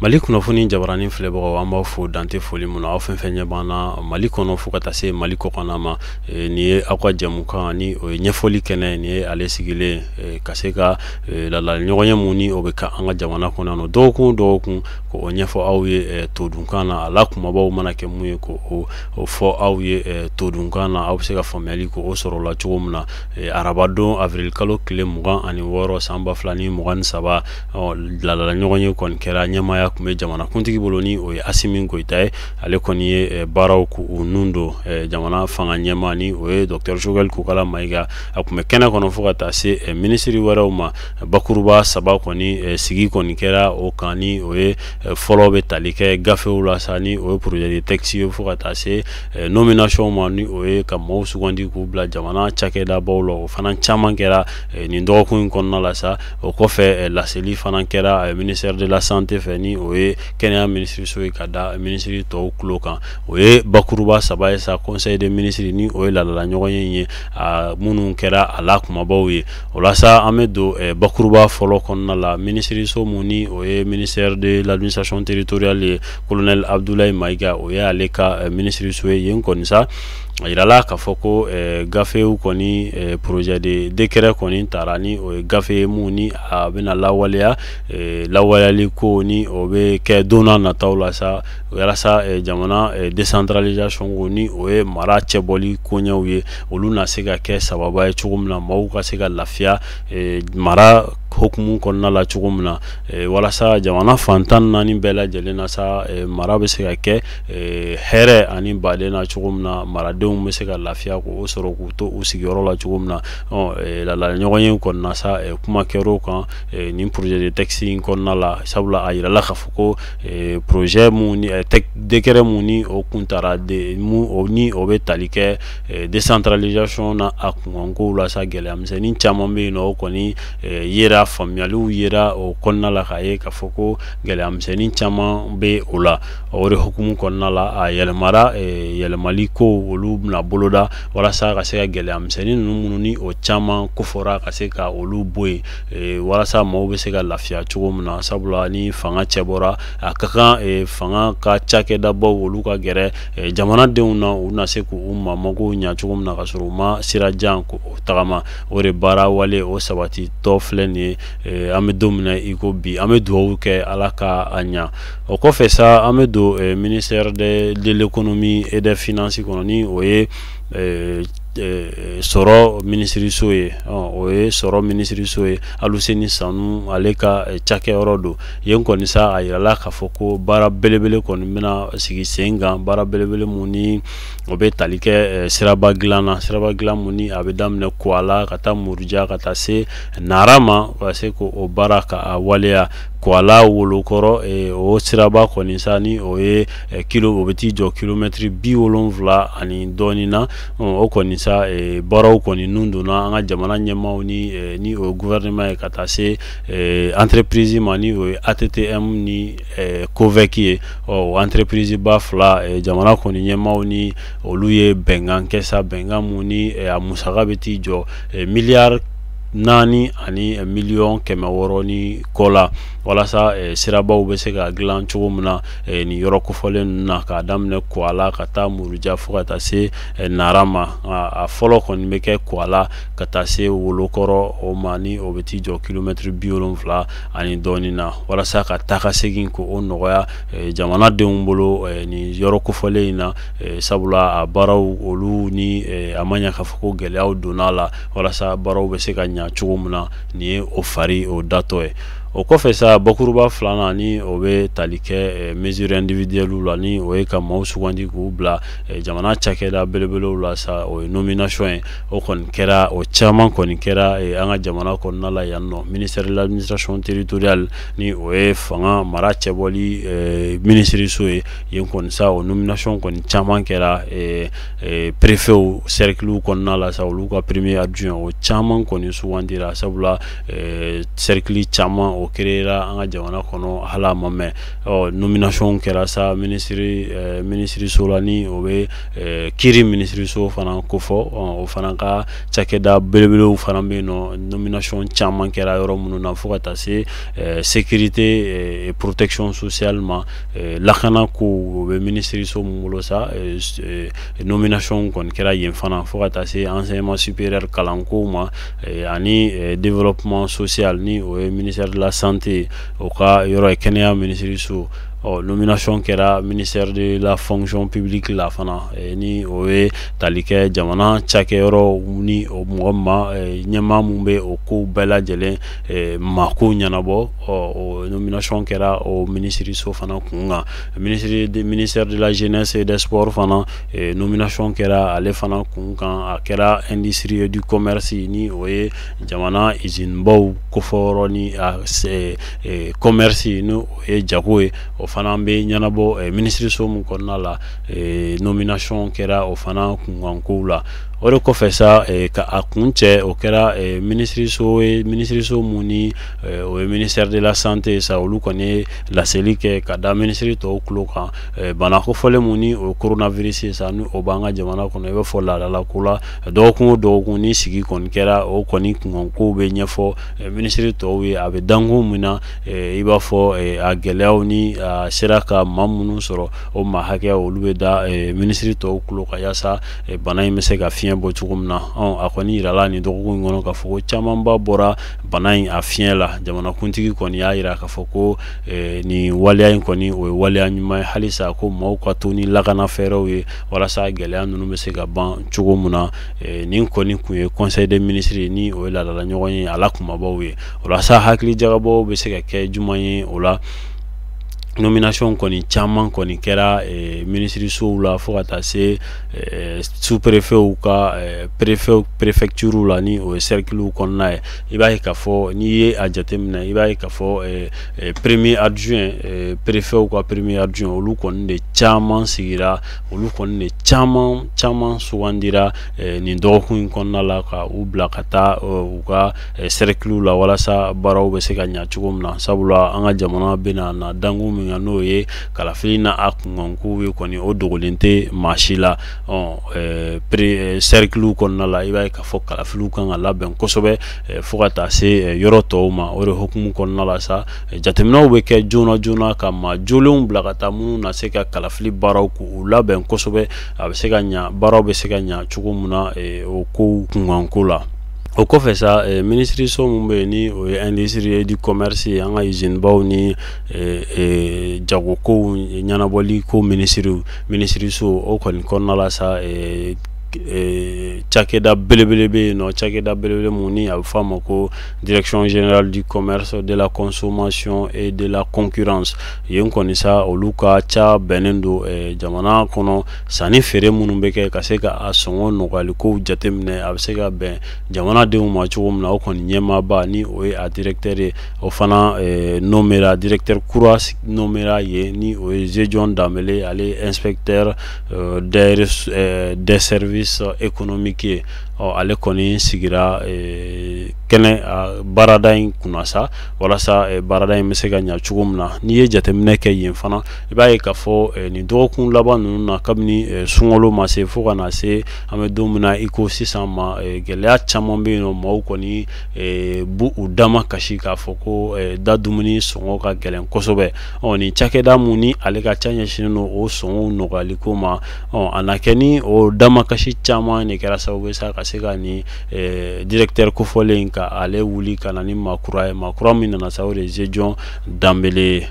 Mali kunnafoni jabarani filɛbagaw an b'aw fo dante foli mun na aw fɛn fɛn ɲɛ banna Mali kɔnɔ fo ka taa se Mali kɔkan ma nin ye aw ka jɛmukan ni o ye ɲɛfɔli kɛnɛ nin ye ale sigilen ka se ka ɲɔgɔnya mun ni o bɛ ka an ka jamana kɔnɔ dɔgɔkun ko o ɲɛfɔ aw ye todunkan na ala kumabaw mana kɛ mun ye ko o fɔ aw ye todunkan na aw bɛ se ka faamuyali ko o sɔrɔ la cogo min na arabadon avril kalo tile 26 san 2023 ɲɔgɔn ye kɔni kɛra ɲɛmaya kun bɛ jamana kuntigi bolo ni o ye Asimi Goyita ye ale kɔni ye baaraw k'u nun don jamana fanga ɲɛma ni o ye Dr Joel Kokala Mayiga a kun bɛ kɛnɛ kɔnɔ fo ka taa se minisiri wɛrɛw ma bakuruba saba kɔni sigi kɔni kɛra o kan ni o ye fɔlɔ bɛ tali kɛ gafew la sa ni o ye projet de texte ye fo ka taa se nomination ma ni o ye ka maaw sugandi k'u bila jamana cakɛdabaw la o fana caman kɛra nin dɔgɔkun in kɔnɔna la sa o kɔfɛ laseli fana kɛra ministère de la santé fɛ ni o ye kɛnɛya minisiriso ye ka da minisiri tɔw tulo kan o ye bakuruba saba ye sa conseil des ministres ni o ye lalala ɲɔgɔn ye minnu kɛra a la kumabaw ye o la sa an bɛ don bakuruba fɔlɔ kɔnɔna la minisiriso mun ni o ye ministère de l'administration territoriale ye colonel Abdoulaye Mayiga o ye ale ka minisiriso ye yen kɔni sa a yirala k'a fɔ ko gafew kɔni projet de décret kɔni taara ni o ye gafe ye mun ni a bɛna lawaleya lawaleyali ko ni o bɛ kɛ don n'a nataw la sa walasa jamana décentralisation ko ni o ye mara cɛbɔli koɲɛw ye olu na se ka kɛ sababa ye cogo min na maaw ka se ka lafiya mara hokumu kɔnɔna la cogo min na walasa jamana fantan naani bɛɛ lajɛlen na sa mara bɛ se ka kɛ hɛrɛ ani baden na cogo min na maradenw bɛ se ka lafiya ko o sɔrɔ k'u to u sigiyɔrɔ la cogo min na lalala ɲɔgɔn ye kɔnɔna sa kuma kɛr'o kan nin projet de texte in kɔnɔna la sabula a yirala k'a fɔ ko projet mun ni décret mun ni o kun taara ni o bɛ tali kɛ décentralisation na a kunkankow la sa gɛlɛyamisɛnnin caman bɛ yen nɔ o kɔni yera faamuyaliw yera o kɔnɔna la k'a ye k'a fɔ ko gɛlɛyamisɛnnin caman bɛ o la o de hukumu kɔnɔna la a yɛlɛmali ko olu bɛna boloda walasa ka se ka gɛlɛyamisɛnnin ninnu minnu ni o caman kofɔra ka se ka olu bɔ yen walasa maaw bɛ se ka lafiya cogo min na sabula ni fanga cɛbɔra a ka kan fanga ka cakɛdabaw olu ka gɛrɛ jamanadenw na u na se k'u mamago ɲa cogo min na ka sɔrɔ u ma sira jan ko tagama o de baara wale o sabati tɔ filɛ nin ye an bɛ don min na i ko bi an bɛ dugawu kɛ ala ka a ɲa o kɔfɛ sa an bɛ don ministère de l'économie et des finances kɔnɔ ni o ye sɔrɔ minisiriso ye o ye sɔrɔ minisiriso ye Aluseni Sanu ale ka cakɛyɔrɔ don yen kɔni sa a yirala k'a fɔ ko baara belebele kɔni bɛna sigi sen kan baara belebele mun ni o bɛ tali kɛ siraba dilan na siraba dilan mun ni a bɛ daminɛ Kuala ka taa Muruja ka taa se Nara ma ka se ko o baara ka a waleya Kuala Wolokɔrɔ o siraba kɔni sa ni o ye o bɛ t'i jɔ kilomɛtiri 70 ani dɔɔnin na o kɔni sa baaraw kɔni nun donna an ka jamana ɲɛmaaw ni o gouvernement ye ka taa se entreprise ma ni o ye ATTM ni COVEC ye o entreprise ba fila jamana kɔni ɲɛmaaw ni olu ye bɛnkan kɛ sa bɛnkan mun ni a musaka bɛ t'i jɔ miliyari 4 ani miliyɔn 600 ni kɔ la walasa sirabaw bɛ se ka dilan cogo min na nin yɔrɔ kofɔlen ninnu na k'a daminɛ Kuala ka taa Muruja fo ka taa se Nara ma a fɔlɔ kɔni bɛ kɛ Kuala ka taa se Wolokɔrɔ o ma ni o bɛ t'i jɔ kilomɛtiri 70 ani dɔɔnin na walasa ka taa ka segin ko o nɔgɔya jamanadenw bolo nin yɔrɔ kofɔlen in na sabula a baaraw olu ni a ma ɲɛ k'a fɔ ko gɛlɛyaw donna la walasa baaraw bɛ se ka ɲa cogo min na nin ye o fari o datɔ ye o kɔfɛ sa bakuruba filanan ni o bɛ tali kɛ mesure individuelle la ni o ye ka maaw sugandi k'u bila jamana cakɛda belebelew la sa o ye nomination ye o kɔni kɛra o caman kɔni kɛra an ka jamana kɔnɔna la yan nɔ ministère de l'administration territoriale ni o ye fanga mara cɛbɔli minisiriso ye yen kɔni sa o nomination kɔni caman kɛra préfet cercle kɔnɔna la sa olu ka premier adjoint o caman kɔni sugandira sabula cercle caman o créera an ka jamana kɔnɔ hala ma mɛn nomination kɛra sa ministre so la ni o bɛ kiri ministre so fana ko fɔ o fana ka cakɛda belebelew fana bɛ yen nɔ nomination caman kɛra yɔrɔ minnu na fo ka taa se sécurité et protection sociale ma lakana ko o bɛ ministre so mun bolo sa nomination kɔni kɛra yen fana fo ka taa se enseignement supérieur kalanko ma ani développement social ni o ye ministère de la santé o ka yɔrɔ ye kɛnɛya ministre so nomination kɛra ministère de la fonction publique la fana ni o ye tali kɛ jamana cakɛyɔrɔ ni o mɔgɔ ma ɲɛmaa mun bɛ o kow bɛɛ lajɛlen mako ɲɛnabɔ o nomination kɛra o ministre so fana kun kan ministère de la jeunesse et des sports fana nomination kɛra ale fana kun kan a kɛra industrie et du commerce ni o ye jamana usine baw kofɔ yɔrɔ ni commerce ni o ye jago ye o fana bɛ ɲɛnabɔ ministre so mun kɔnɔna la nomination kɛra o fana kunkankow la o de kɔfɛ sa ka a kun cɛ o kɛra ministre so mun ni o ye ministère de la santé sa olu kɔni ye laseli kɛ ka da ministre tɔw tulo kan bana kofɔlen mun ni o ye coronavirus sa ni o b'an ka jamana kɔnɔ i b'a fɔ laadala ko la dɔgɔkun o dɔgɔkun ni sigi kɔni kɛra o kɔni kunkankow bɛ ɲɛfɔ ministre tɔw ye a bɛ dankun min na i b'a fɔ a gɛlɛyaw ni a sera ka maa minnu sɔrɔ o maa hakɛya olu bɛ da ministre tɔw tulo kan yaasa bana in bɛ se ka fiɲɛ bɔ cogo min na a kɔni yirala nin dɔgɔkun in kɔnɔ k'a fɔ ko camanba bɔra bana in a fiɲɛ la jamanakuntigi kɔni y'a yira k'a fɔ ko nin waleya in kɔni o ye waleya ɲuman ye halisa ko maaw ka to ni lakana fɛɛrɛw ye walasa gɛlɛya ninnu bɛ se ka ban cogo min na nin kɔni kun ye conseil des ministres ni o ye laadala ɲɔgɔn ye ala kumabaw ye walasa hakili jagabɔw bɛ se ka kɛ juman ye o la nomination kɔni caman kɔni kɛra ministre sow la fo ka taa se sous-préfet ka préfecture la ni o ye cercle kɔnɔna ye i b'a ye k'a fɔ n'i ye a jateminɛ i b'a ye k'a fɔ premier adjoint préfet ka premier adjoint olu kɔni de caman sigira olu kɔni de caman sugandira nin dɔgɔkun in kɔnɔna la ka u bila ka taa u ka cercle la walasa baaraw bɛ se ka ɲa cogo min na sabula an ka jamana bɛna na dangu min n'o ye kalafili na a kunkanko ye kɔni o dogolen tɛ maa si la cercle kɔnɔna la i b'a ye k'a fɔ kalafiliw kan ka labɛn kosɛbɛ fo ka taa se yɔrɔ tɔw ma o de hukumu kɔnɔna la sa jateminɛw bɛ kɛ joona ka maa jolenw bila ka taa minnu na se ka kalafili baaraw k'u labɛn kosɛbɛ a bɛ se ka ɲa baaraw bɛ se ka ɲa cogo min na o kow kunkanko la o kɔfɛ sa ministre so mun bɛ yen ni o ye industrie et du commerce an ka usine baw ni jagokow ɲɛnabɔli ko ministre so o kɔni kɔnɔna la sa cakɛda belebele bɛ yen nɔ cakɛda belebele mun ni a bɛ fɔ a ma ko direction générale du commerce de la consommation et de la concurrence yen kɔni sa olu ka ca bɛnnen don jamana kɔnɔ sanni feere minnu bɛ kɛ ka se ka a sɔngɔ nɔgɔyali kow jateminɛ a bɛ se ka bɛn jamanadenw ma cogo min na o kɔni ɲɛmaaba ni o ye a directeur ye o fana nommera directeur kura nommera ye ni o ye Zedjon Dambele ale inspecteur des services économique ye ale kɔni sigira kɛnɛ baarada in kunna sa walasa baarada in bɛ se ka ɲa cogo min na n'i ye jateminɛ kɛ yen fana i b'a ye k'a fɔ nin dɔgɔkun laban ninnu na kabini sunkalo ma se fo ka na se an bɛ don min na i ko sisan ma gɛlɛya caman bɛ yen nɔ maaw kɔni bu u dama kasi k'a fɔ ko da dumuni sɔngɔ ka gɛlɛn kosɛbɛ nin cakɛda mun ni ale ka ca ɲɛsinnen don o sɔngɔw nɔgɔyaliko ma a na kɛ ni o dama kasi caman de kɛra sababu ye sa ka se ka nin directeur kofɔlen ka ale wuli ka na ni makura ye makura min nana sa o de ye Zedjon Dambele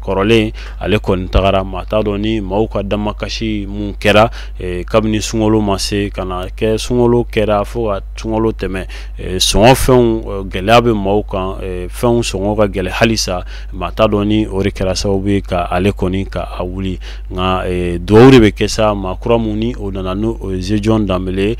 kɔrɔlen ale kɔni tagara maa t'a dɔn ni maaw ka damakasi mun kɛra kabini sunkalo ma se ka na kɛ sunkalo kɛra fo ka sunkalo tɛmɛ sɔngɔ fɛnw gɛlɛya bɛ maaw kan fɛnw sɔngɔ ka gɛlɛ halisa maa t'a dɔn ni o de kɛra sababu ye ka ale kɔni ka a wuli nka duwawu de bɛ kɛ sa maakura mun ni o nana n'o ye Zedjon Dambele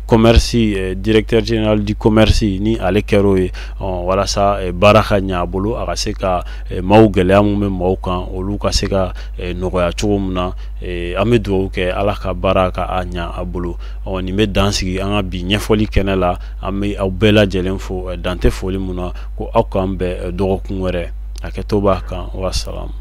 commerce directeur général du commerce ni ale kero ye wala sa baraka nya bolo aga se ka maw gɛlɛya mun bɛ maaw kan olu ka se ka nɔgɔya cogo min na an bɛ dugawu kɛ ala ka baara ka a ɲa a bolo nin bɛ dan sigi an ka bi ɲɛfɔli kɛnɛ la an bɛ aw bɛɛ lajɛlen fo dan tɛ foli mun na ko aw k'an bɛn dɔgɔkun wɛrɛ a kɛtɔ b'a kan wasalamu.